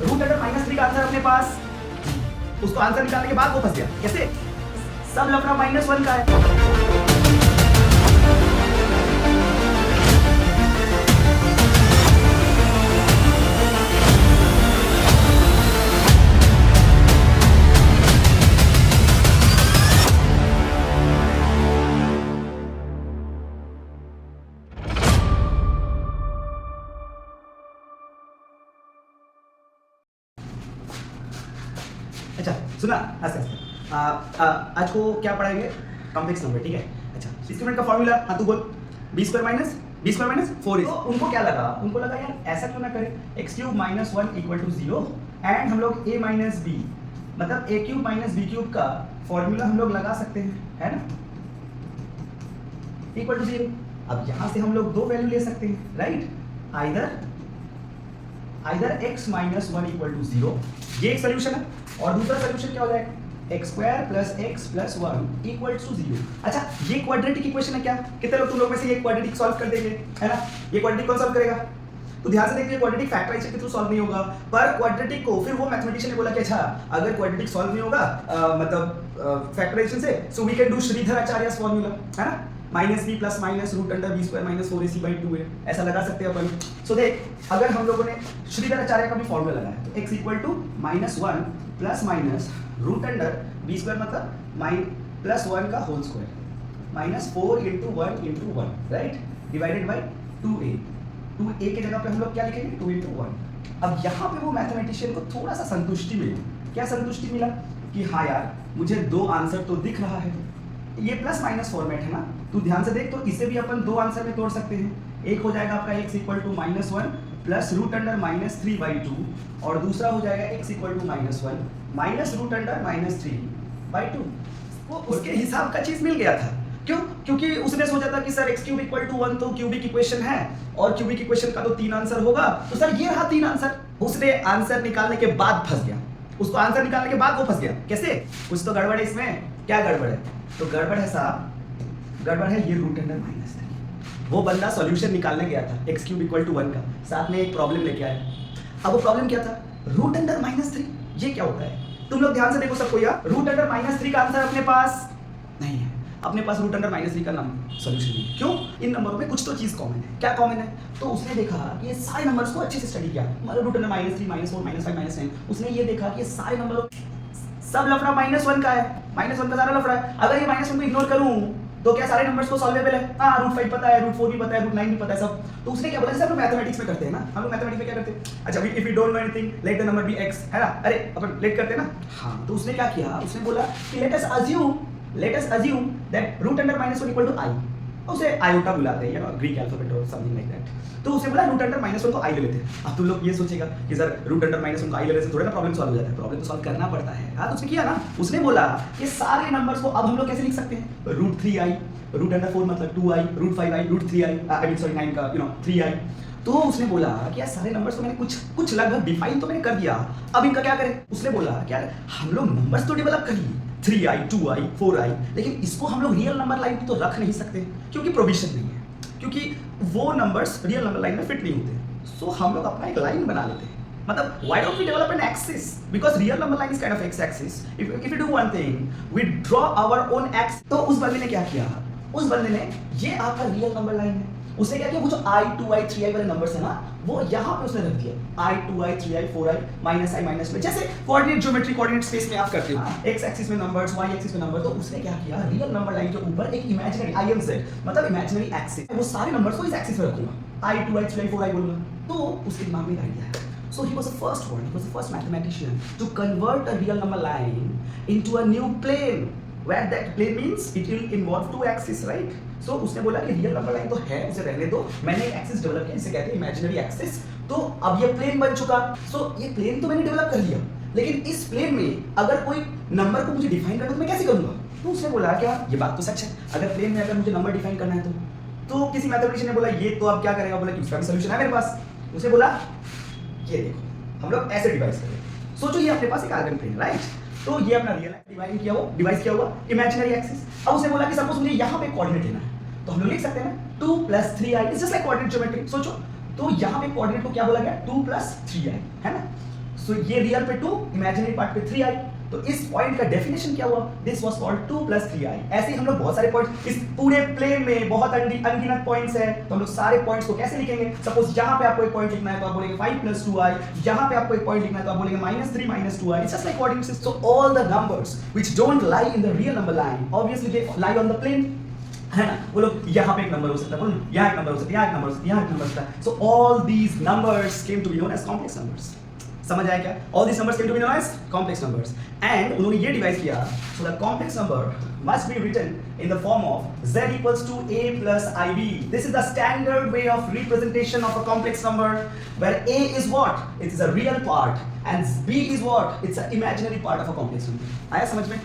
Root under -3 का answer अपने पास, उसको आंसर निकालने के बाद वो फंस गया। कैसे? सब लफड़ा -1 का है। अच्छा सुना, आज को क्या पढ़ाएंगे? कॉम्प्लेक्स नंबर, ठीक है। अच्छा, इंस्ट्रूमेंट का फॉर्मूला, हाँ तू बोल। b² - 4 तो उनको क्या लगा? उनको लगा यार ऐसा क्यों ना करें, x³ - 1 = 0 एंड हम लोग a - b मतलब a³ - b³ का फॉर्मूला हम लोग लगा सकते हैं, है ना, इक्वल टू 0। अब यहां से हम लोग दो वैल्यू ले सकते हैं, राइट। आइदर x - 1 = 0, ये एक सोल्यूशन है, और दूसरा सोल्यूशन क्या हो जाएगा? x² + x + 1 = 0। अच्छा, ये क्वाड्रेटिक इक्वेशन है क्या? कितने लोग तुम लोग में से ये क्वाड्रेटिक सॉल्व कर देंगे, है ना? ये क्वाड्रेटिक कौन सॉल्व करेगा? तो ध्यान से देखिए, क्वाड्रेटिक फैक्टराइजेशन के थ्रू सॉल्व नहीं होगा, पर क्वाड्रेटिक को फिर वो मैथमेटिशियन ने बोला कि अच्छा अगर क्वाड्रेटिक सॉल्व नहीं होगा मतलब फैक्टराइजेशन से, so we can do Shridhar Acharya's formula, है ना, -b + -√b² - 4ac/2 है, ऐसा लगा सकते हैं अपन। सो देख, अगर हम लोगों ने श्रीधर आचार्य का भी फॉर्मूला लगाया तो x = -1 ± √b² मतलब +1 का whole square -4 × 1 × 1, right, divided by 2a। 2a की जगह पे हम लोग क्या लिखेंगे? 2 × 1। अब यहाँ पे वो मैथमेटिशियन को थोड़ा सा संतुष्टि मिली। क्या संतुष्टि मिला? कि हाँ यार मुझे दो आंसर तो दिख रहा है। ये प्लस माइनस फॉर्मेट है ना, तू ध्यान से देख, तो इसे भी अपन दो आंसर में तोड़ सकते हैं। एक हो जाएगा आपका x = -1 प्लस √3/2 और दूसरा हो जाएगा x = -1 माइनस √3/2। वो उसके हिसाब का चीज मिल गया था। क्यों? क्योंकि उसने सोचा था कि सर x³ = 1 तो क्यूबिक इक्वेशन है, और क्यूबिक इक्वेशन का तो 3 आंसर होगा, तो सर ये रहा 3 आंसर। उसने आंसर निकालने के बाद फंस गया, उसको आंसर निकालने के बाद वो फंस गया। कैसे? कुछ तो गड़बड़ है इसमें। क्या गड़बड़ है? तो गड़बड़ है साहब, गड़बड़ है ये √3। वो बंदा सॉल्यूशन निकालने गया था x³ = 1 का, साथ में एक प्रॉब्लम लेके आया। अब वो प्रॉब्लम क्या था? √3। ये क्या होता है? तुम लोग ध्यान से देखो सबको यार, √3 का आंसर अपने पास नहीं है। अपने पास √3 का सॉल्यूशन नहीं है। क्यों? इन नंबरों में कुछ तो चीज कॉमन है। क्या कॉमन है? तो उसने देखा कि ये सारे नंबर्स को अच्छे से स्टडी किया, मतलब √3 -4 -5 -9, उसने ये देखा कि ये सारे नंबरों सब लफड़ा -1 का है, -1 का सारा लफड़ा है। अगर ये -1 को इग्नोर करूं तो क्या सारे नंबर्स को सॉल्वेबल है? हाँ, √5 पता है, √4 भी पता है, √9 भी पता है सब। तो उसने क्या बोला, जैसे हम लोग मैथमेटिक्स में करते हैं ना, हम लोग मैथमेटिक्स में क्या करते हैं? अच्छा, if you don't know anything let the number be x, है ना? अरे अपन लेट करते हैं ना। हाँ, तो उसने क्या किया, उसने बोला कि let us assume that √1 = I। उसे आयोटा बुलाते हैं, यू नो, ग्रीक अल्फाबेट और समथिंग लाइक दैट। तो उसने बोला √1 को I ले लेते हैं। अब तुम लोग ये सोचेगा कि सर √1 को I ले लेने से थोड़ा ना प्रॉब्लम सॉल्व हो जाता है, प्रॉब्लम तो सॉल्व करना पड़ता है। हाँ, तो उसने किया ना, उसने बोला कि सारे नंबर्स को अब हम लोग कैसे लिख सकते हैं? √3i, √4 मतलब 2i, √5i, √3i, I mean sorry 9 का 3i। तो उसने बोला कि यार सारे नंबर्स को मैंने कुछ लगभग डिफाइन तो मैंने कर दिया, अब इनका क्या करें? उसने बोला कि यार हम लोग नंबर्स तो डेवलप कर लिए, 3i, 2i, 4i, लेकिन इसको हम लोग रियल नंबर लाइन पे तो रख नहीं सकते क्योंकि प्रोविजन नहीं है, क्योंकि वो नंबर्स रियल नंबर लाइन में फिट नहीं होते। सो हम लोग अपना एक लाइन बना लेते हैं, मतलब why don't we develop an axis, because real number line is kind of x axis. If you do one thing, we draw our own axis. तो उस बंदे ने क्या किया? उस बंदे ने, ये आपका रियल नंबर लाइन है, उसने क्या किया, वो जो i, 2i, 3i वाले नंबर्स है ना, वो यहाँ पे उसने रख दिया i, 2i, 3i, 4i, -i minus में, जैसे कोऑर्डिनेट ज्योमेट्री कोऑर्डिनेट स्पेस में आप करते हो, x एक्सिस में नंबर्स, y एक्सिस में नंबर। तो उसने क्या किया, रियल नंबर लाइन के ऊपर एक इमेजिनरी IMZ मतलब इमेजिनरी एक्सिस, वो सारे नंबर्स को इस एक्सिस में रखूंगा, i, 2i, 3i, 4i बोलूंगा। तो उसके दिमाग में एक आइडिया है। So he was the first one, he was the first mathematician to convert a real number line into a new plane, where that plane means it will involve two axes, right? So उसने बोला कि real number line तो है, उसे रहने दो, मैंने एक एक्सिस डेवलप किया, इसे कहते हैं इमेजिनरी एक्सिस। तो अब ये प्लेन बन चुका। सो ये प्लेन तो मैंने डेवलप कर लिया, लेकिन इस प्लेन में अगर कोई नंबर को मुझे डिफाइन करना तो मैं कैसे करूंगा? तो उसने बोला क्या, ये बात तो सच है, अगर प्लेन में अगर मुझे नंबर डिफाइन करना है तो किसी मैथमेटिशियन ने बोला ये तो अब क्या करेगा, बोला कि उसका भी सॉल्यूशन है मेरे पास। उसे बोला ये देखो हम लोग ऐसे डिवाइस करें, सोचो ये अपने पास एक आर्गन प्लेन, राइट? तो ये अपना रियल डिवाइस किया हुआ इमेजिनरी एक्सिस। अब उसे बोला कि सपोज मुझे यहाँ पे कोऑर्डिनेट लेना है, तो हम लोग लिख सकते हैं ना 2 + 3i is just like coordinate geometry. सोचो, तो यहाँ पे कोऑर्डिनेट को क्या बोला गया, 2 + 3i, है ना? सो ये रियल पे 2, इमेजिनरी पार्ट पे 3i। तो इस पॉइंट का डेफिनेशन क्या हुआ? This was called 2 + 3i। ऐसे ही हम लोग बहुत सारे पॉइंट्स, इस पूरे प्लेन में बहुत अनगिनत पॉइंट्स हैं, तो हम लोग सारे पॉइंट्स को कैसे लिखेंगे? सपोज यहाँ पे आपको एक पॉइंट लिखना है तो आप बोलेंगे 5 + 2i, यहाँ पे आपको एक पॉइंट लिखना है तो आप बोलेंगे -3 - 2i। It's just like what it is. So all the numbers which don't lie in the real number line, obviously they lie on the plane, है ना? बोलो यहाँ पे एक नंबर हो सकता है, बोलो यहाँ एक नंबर हो सकता है, यहाँ एक नंबर हो सकता है, यहाँ एक नंबर हो सकता है। So all these numbers came to be known as complex numbers. समझ आया क्या? All these numbers came to be known as complex numbers, and उन्होंने ये डिवाइस किया, so the complex number must be written in the form of z equals to a plus ib. This is the standard way of representation of a complex number, where a is what? It is a real part and b is what? It's an imaginary part of a complex number. आया समझ में?